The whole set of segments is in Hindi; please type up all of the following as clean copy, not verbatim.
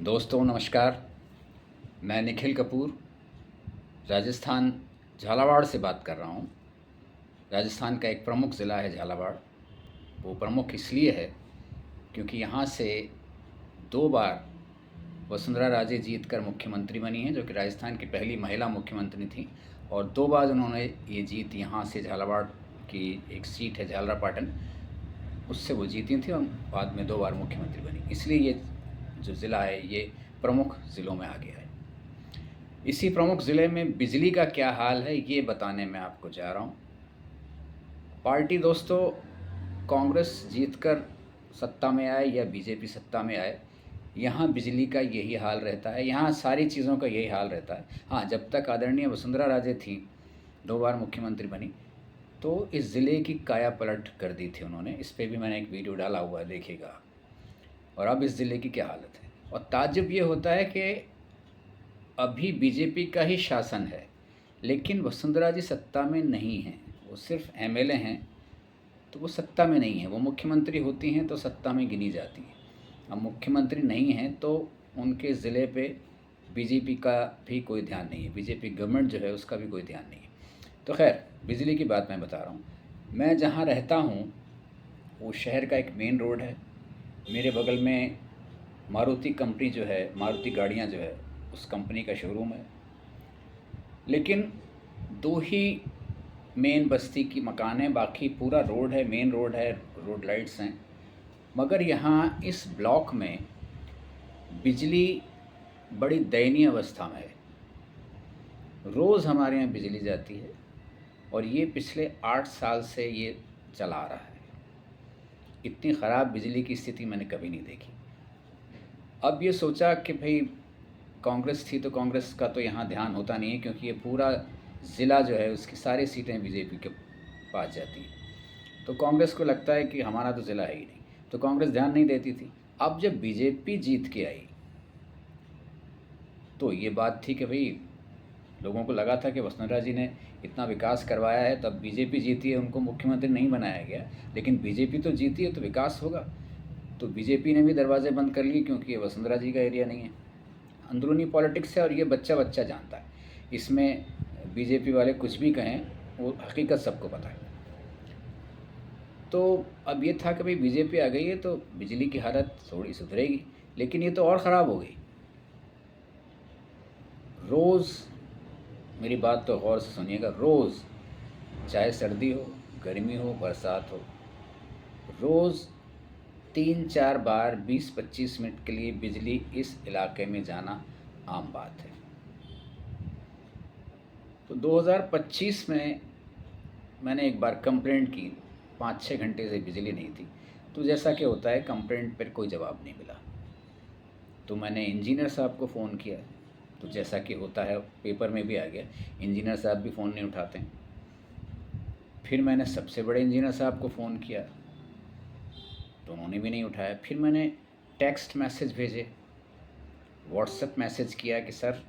दोस्तों नमस्कार। मैं निखिल कपूर राजस्थान झालावाड़ से बात कर रहा हूँ। राजस्थान का एक प्रमुख ज़िला है झालावाड़। वो प्रमुख इसलिए है क्योंकि यहाँ से 2 बार वसुंधरा राजे जीत कर मुख्यमंत्री बनी हैं, जो कि राजस्थान की पहली महिला मुख्यमंत्री थी। और 2 बार उन्होंने ये जीत यहाँ से झालावाड़ की एक सीट है झालरापाटन, उससे वो जीती थी और बाद में 2 बार मुख्यमंत्री बनी। इसलिए ये जो ज़िला है ये प्रमुख ज़िलों में आ गया है। इसी प्रमुख ज़िले में बिजली का क्या हाल है ये बताने मैं आपको जा रहा हूँ। पार्टी दोस्तों, कांग्रेस जीतकर सत्ता में आए या बीजेपी सत्ता में आए, यहाँ बिजली का यही हाल रहता है, यहाँ सारी चीज़ों का यही हाल रहता है। हाँ, जब तक आदरणीय वसुंधरा राजे थी, 2 बार मुख्यमंत्री बनी, तो इस ज़िले की काया पलट कर दी थी उन्होंने। इस पर भी मैंने एक वीडियो डाला हुआ है, देखिएगा। और अब इस ज़िले की क्या हालत है। और ताज्जुब ये होता है कि अभी बीजेपी का ही शासन है, लेकिन वसुंधरा जी सत्ता में नहीं हैं। वो सिर्फ एमएलए हैं, तो वो सत्ता में नहीं है। वो मुख्यमंत्री होती हैं तो सत्ता में गिनी जाती हैं। अब मुख्यमंत्री नहीं हैं तो उनके ज़िले पे बीजेपी का भी कोई ध्यान नहीं है, बीजेपी गवर्नमेंट जो है उसका भी कोई ध्यान नहीं है। तो खैर, बिजली की बात मैं बता रहा हूँ। मैं जहाँ रहता हूँ वो शहर का एक मेन रोड है। मेरे बगल में मारुति कंपनी जो है, मारुति गाड़ियाँ जो है, उस कंपनी का शोरूम है। लेकिन 2 ही मेन बस्ती की मकान है, बाकी पूरा रोड है, मेन रोड है, रोड लाइट्स हैं। मगर यहाँ इस ब्लॉक में बिजली बड़ी दयनीय अवस्था में है। रोज़ हमारे यहाँ बिजली जाती है और ये पिछले 8 साल से ये चला आ रहा है। इतनी ख़राब बिजली की स्थिति मैंने कभी नहीं देखी। अब ये सोचा कि भाई कांग्रेस थी तो कांग्रेस का तो यहाँ ध्यान होता नहीं है, क्योंकि ये पूरा ज़िला जो है उसकी सारी सीटें बीजेपी के पास जाती हैं। तो कांग्रेस को लगता है कि हमारा तो ज़िला है ही नहीं, तो कांग्रेस ध्यान नहीं देती थी। अब जब बीजेपी जीत के आई तो ये बात थी कि भाई लोगों को लगा था कि वसुंधरा जी ने इतना विकास करवाया है, तब बीजेपी जीती है, उनको मुख्यमंत्री नहीं बनाया गया। लेकिन बीजेपी तो जीती है तो विकास होगा। तो बीजेपी ने भी दरवाजे बंद कर लिए, क्योंकि ये वसुंधरा जी का एरिया नहीं है। अंदरूनी पॉलिटिक्स है और ये बच्चा बच्चा जानता है। इसमें बीजेपी वाले कुछ भी कहें, वो हकीकत सबको पता है। तो अब ये था कि भाई बीजेपी आ गई है तो बिजली की हालत थोड़ी सुधरेगी, लेकिन ये तो और ख़राब हो गई। रोज़, मेरी बात तो गौर से सुनिएगा, रोज़ चाहे सर्दी हो, गर्मी हो, बरसात हो, रोज़ 3-4 बार 20-25 मिनट के लिए बिजली इस इलाके में जाना आम बात है। तो 2025 में मैंने एक बार कंप्लेंट की, 5-6 घंटे से बिजली नहीं थी। तो जैसा कि होता है, कंप्लेंट पर कोई जवाब नहीं मिला, तो मैंने इंजीनियर साहब को फ़ोन किया। तो जैसा कि होता है, पेपर में भी आ गया, इंजीनियर साहब भी फ़ोन नहीं उठाते हैं। फिर मैंने सबसे बड़े इंजीनियर साहब को फ़ोन किया तो उन्होंने भी नहीं उठाया। फिर मैंने टेक्स्ट मैसेज भेजे, व्हाट्सएप मैसेज किया कि सर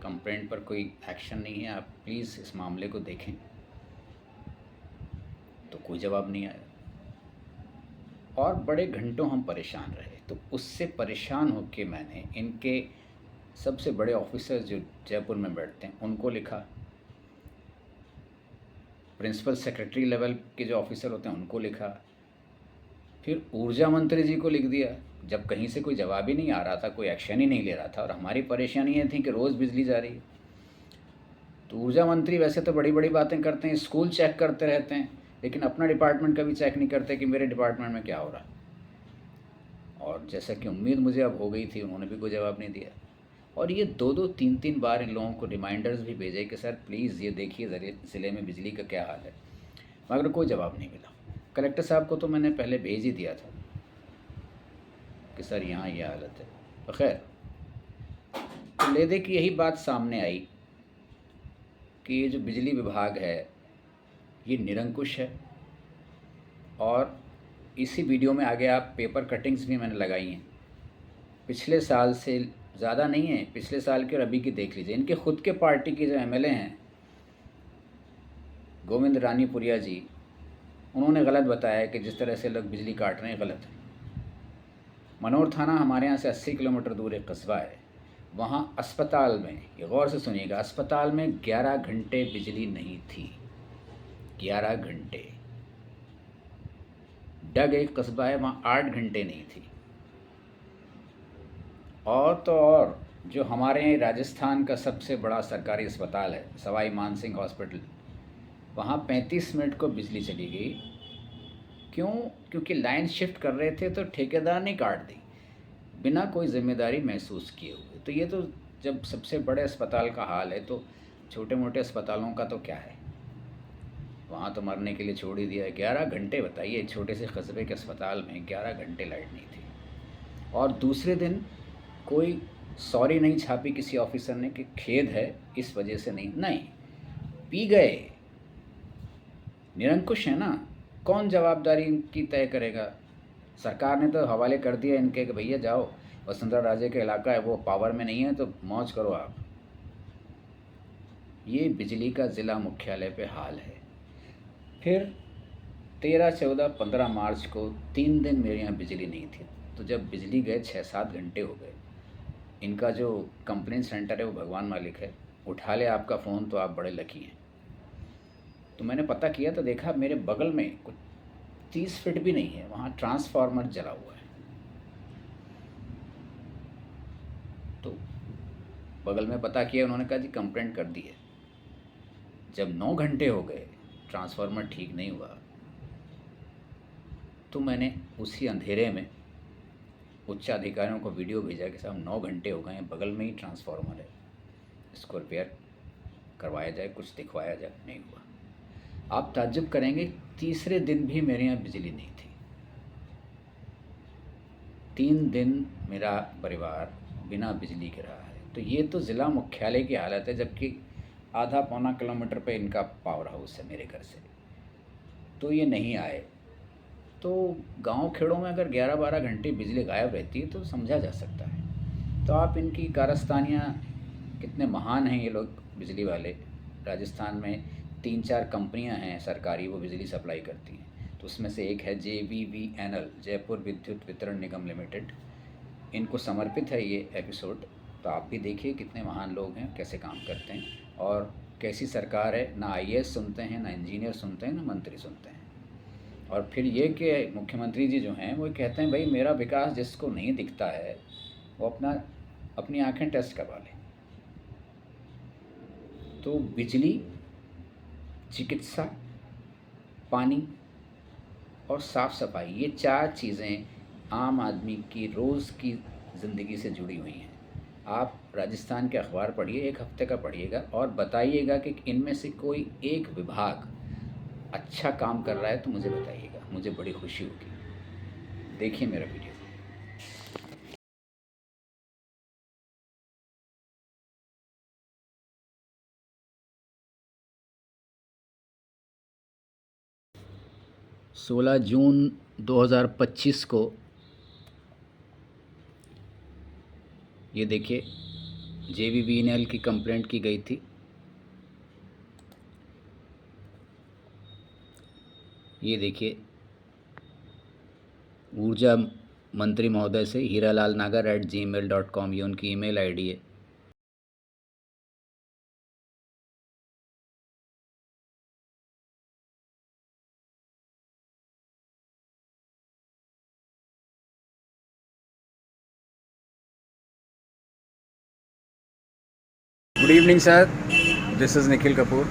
कंप्लेंट पर कोई एक्शन नहीं है, आप प्लीज़ इस मामले को देखें। तो कोई जवाब नहीं आया और बड़े घंटों हम परेशान रहे। तो उससे परेशान होकर मैंने इनके सबसे बड़े ऑफिसर जो जयपुर में बैठते हैं उनको लिखा, प्रिंसिपल सेक्रेटरी लेवल के जो ऑफिसर होते हैं उनको लिखा, फिर ऊर्जा मंत्री जी को लिख दिया। जब कहीं से कोई जवाब ही नहीं आ रहा था, कोई एक्शन ही नहीं ले रहा था और हमारी परेशानी ये थी कि रोज़ बिजली जा रही है। तो ऊर्जा मंत्री वैसे तो बड़ी बड़ी बातें करते हैं, स्कूल चेक करते रहते हैं, लेकिन अपना डिपार्टमेंट कभी चेक नहीं करते कि मेरे डिपार्टमेंट में क्या हो रहा है। और जैसा कि उम्मीद मुझे अब हो गई थी, उन्होंने भी कोई जवाब नहीं दिया। और ये 2-2 3-3 बार इन लोगों को रिमाइंडर्स भी भेजे कि सर प्लीज़ ये देखिए ज़िले में बिजली का क्या हाल है, मगर कोई जवाब नहीं मिला। कलेक्टर साहब को तो मैंने पहले भेज ही दिया था कि सर यहाँ ये हालत है। तो खैर, तो ले दे कि यही बात सामने आई कि ये जो बिजली विभाग है ये निरंकुश है। और इसी वीडियो में आगे आप पेपर कटिंग्स भी मैंने लगाई हैं, पिछले साल से ज़्यादा नहीं है, पिछले साल के और अभी की देख लीजिए। इनके खुद के पार्टी के जो एमएलए हैं, गोविंद रानीपुरिया जी, उन्होंने गलत बताया कि जिस तरह से लोग बिजली काट रहे हैं गलत है। मनोर थाना हमारे यहाँ से 80 किलोमीटर दूर एक कस्बा है। वहाँ अस्पताल में, ये गौर से सुनिएगा, अस्पताल में 11 घंटे बिजली नहीं थी। 11 घंटे। डग एक कस्बा है, वहाँ 8 घंटे नहीं थी। और तो और जो हमारे राजस्थान का सबसे बड़ा सरकारी अस्पताल है सवाई मानसिंह हॉस्पिटल, वहाँ 35 मिनट को बिजली चली गई। क्यों? क्योंकि लाइन शिफ्ट कर रहे थे तो ठेकेदार ने काट दी, बिना कोई जिम्मेदारी महसूस किए हुए। तो ये तो जब सबसे बड़े अस्पताल का हाल है, तो छोटे मोटे अस्पतालों का तो क्या है, वहाँ तो मरने के लिए छोड़ ही दिया है। 11 घंटे, बताइए, छोटे से कस्बे के अस्पताल में 11 घंटे लाइट नहीं थी। और दूसरे दिन कोई सॉरी नहीं छापी किसी ऑफिसर ने कि खेद है इस वजह से नहीं, पी गए। निरंकुश है ना, कौन जवाबदारी इनकी तय करेगा? सरकार ने तो हवाले कर दिया इनके कि भैया जाओ, वसुंधरा राजे का इलाका है, वो पावर में नहीं है तो मौज करो आप। ये बिजली का ज़िला मुख्यालय पे हाल है। फिर 13, 14, 15 मार्च को 3 दिन मेरे यहाँ बिजली नहीं थी। तो जब बिजली गए 6-7 घंटे हो गए। इनका जो कंप्लेंट सेंटर है वो भगवान मालिक है, उठा ले आपका फ़ोन तो आप बड़े लकी हैं। तो मैंने पता किया तो देखा मेरे बगल में कुछ 30 फीट भी नहीं है, वहाँ ट्रांसफार्मर जला हुआ है। तो बगल में पता किया, उन्होंने कहा जी कंप्लेंट कर दी है। जब 9 घंटे हो गए ट्रांसफार्मर ठीक नहीं हुआ, तो मैंने उसी अंधेरे में उच्च अधिकारियों को वीडियो भेजा कि साहब 9 घंटे हो गए हैं, बगल में ही ट्रांसफार्मर है, इसको रिपेयर करवाया जाए, कुछ दिखवाया जाए। नहीं हुआ। आप ताज्जुब करेंगे, तीसरे दिन भी मेरे यहाँ बिजली नहीं थी। 3 दिन मेरा परिवार बिना बिजली के रहा है। तो ये तो ज़िला मुख्यालय की हालत है, जबकि आधा पौना किलोमीटर पे इनका पावर हाउस है मेरे घर से। तो ये नहीं आए। तो गांव खेड़ों में अगर 11-12 घंटे बिजली गायब रहती है तो समझा जा सकता है। तो आप इनकी कारस्तानियाँ, कितने महान हैं ये लोग बिजली वाले। राजस्थान में 3-4 कंपनियां हैं सरकारी, वो बिजली सप्लाई करती हैं। तो उसमें से एक है JVVNL, जयपुर विद्युत वितरण निगम लिमिटेड। इनको समर्पित है ये एपिसोड। तो आप भी देखिए कितने महान लोग हैं, कैसे काम करते हैं और कैसी सरकार है। ना IAS सुनते हैं, ना इंजीनियर सुनते हैं, ना मंत्री सुनते हैं। और फिर ये कि मुख्यमंत्री जी जो हैं वो कहते हैं भाई मेरा विकास जिसको नहीं दिखता है वो अपनी आंखें टेस्ट करवा लें। तो बिजली, चिकित्सा, पानी और साफ़ सफाई, ये 4 चीज़ें आम आदमी की रोज़ की ज़िंदगी से जुड़ी हुई हैं। आप राजस्थान के अखबार पढ़िए, एक हफ्ते का पढ़िएगा और बताइएगा कि इनमें से कोई एक विभाग अच्छा काम कर रहा है तो मुझे बताइएगा, मुझे बड़ी खुशी होगी। देखिए मेरा वीडियो। सोलह जून 2025 को ये देखिए JVVNL की कंप्लेंट की गई थी। ये देखिए ऊर्जा मंत्री महोदय से hiralal.nagar@gmail.com, ये उनकी ईमेल आईडी है। Good evening sir, this is Nikhil Kapoor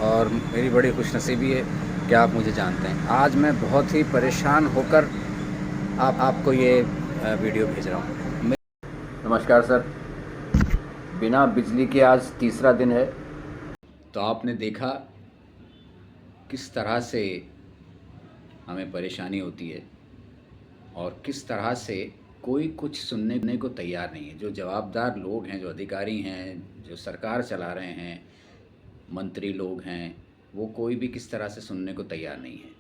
और मेरी बड़ी खुशनसीबी है कि आप मुझे जानते हैं। आज मैं बहुत ही परेशान होकर आपको ये वीडियो भेज रहा हूँ। नमस्कार सर, बिना बिजली के आज तीसरा दिन है। तो आपने देखा किस तरह से हमें परेशानी होती है और किस तरह से कोई कुछ सुनने को तैयार नहीं है। जो जवाबदार लोग हैं, जो अधिकारी हैं, जो सरकार चला रहे हैं, मंत्री लोग हैं, वो कोई भी किस तरह से सुनने को तैयार नहीं है।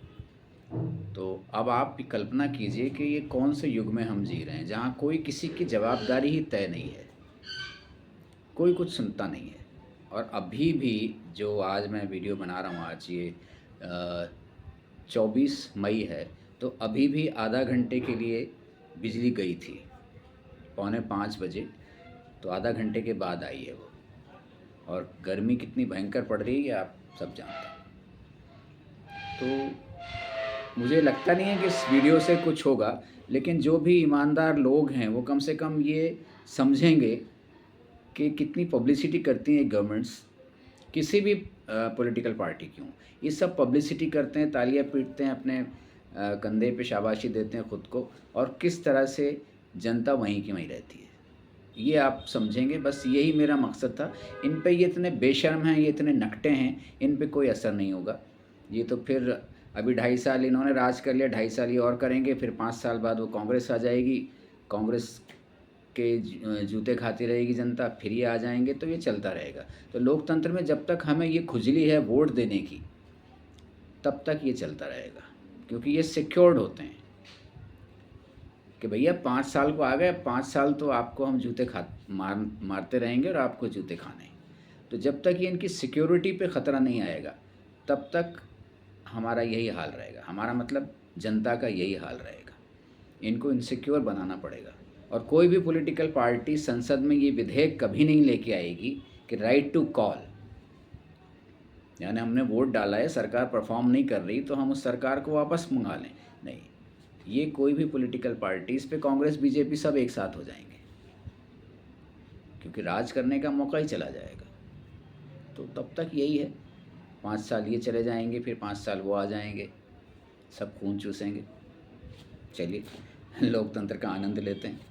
तो अब आप भी कल्पना कीजिए कि ये कौन से युग में हम जी रहे हैं, जहाँ कोई किसी की जवाबदारी ही तय नहीं है, कोई कुछ सुनता नहीं है। और अभी भी जो आज मैं वीडियो बना रहा हूँ, आज ये 24 मई है, तो अभी भी आधा घंटे के लिए बिजली गई थी 4:45 बजे, तो आधा घंटे के बाद आई है वो। और गर्मी कितनी भयंकर पड़ रही है ये आप सब जानते हैं। तो मुझे लगता नहीं है कि इस वीडियो से कुछ होगा, लेकिन जो भी ईमानदार लोग हैं वो कम से कम ये समझेंगे कि कितनी पब्लिसिटी करती हैं गवर्नमेंट्स, किसी भी पॉलिटिकल पार्टी की हों। ये सब पब्लिसिटी करते हैं, तालियां पीटते हैं, अपने कंधे पे शाबाशी देते हैं ख़ुद को, और किस तरह से जनता वहीं की वहीं रहती है ये आप समझेंगे। बस यही मेरा मकसद था। इन पे ये इतने बेशर्म हैं, ये इतने नकटे हैं, इन पे कोई असर नहीं होगा। ये तो फिर अभी 2.5 साल इन्होंने राज कर लिया, 2.5 साल ये और करेंगे, फिर 5 साल बाद वो कांग्रेस आ जाएगी, कांग्रेस के जूते खाती रहेगी जनता, फिर ये आ जाएंगे, तो ये चलता रहेगा। तो लोकतंत्र में जब तक हमें ये खुजली है वोट देने की, तब तक ये चलता रहेगा, क्योंकि ये सिक्योर्ड होते हैं कि भैया 5 साल को आ गए, 5 साल तो आपको हम जूते मारते रहेंगे और आपको जूते खाने। तो जब तक ये इनकी सिक्योरिटी पे ख़तरा नहीं आएगा, तब तक हमारा यही हाल रहेगा। हमारा मतलब जनता का यही हाल रहेगा। इनको इनसिक्योर बनाना पड़ेगा। और कोई भी पॉलिटिकल पार्टी संसद में ये विधेयक कभी नहीं लेके आएगी कि राइट टू कॉल, यानी हमने वोट डाला है, सरकार परफॉर्म नहीं कर रही तो हम उस सरकार को वापस मंगा लें। नहीं, ये कोई भी पॉलिटिकल पार्टी, इस पे कांग्रेस बीजेपी सब एक साथ हो जाएंगे, क्योंकि राज करने का मौका ही चला जाएगा। तो तब तक यही है, 5 साल ये चले जाएंगे, फिर 5 साल वो आ जाएंगे, सब खून चूसेंगे। चलिए, लोकतंत्र का आनंद लेते हैं।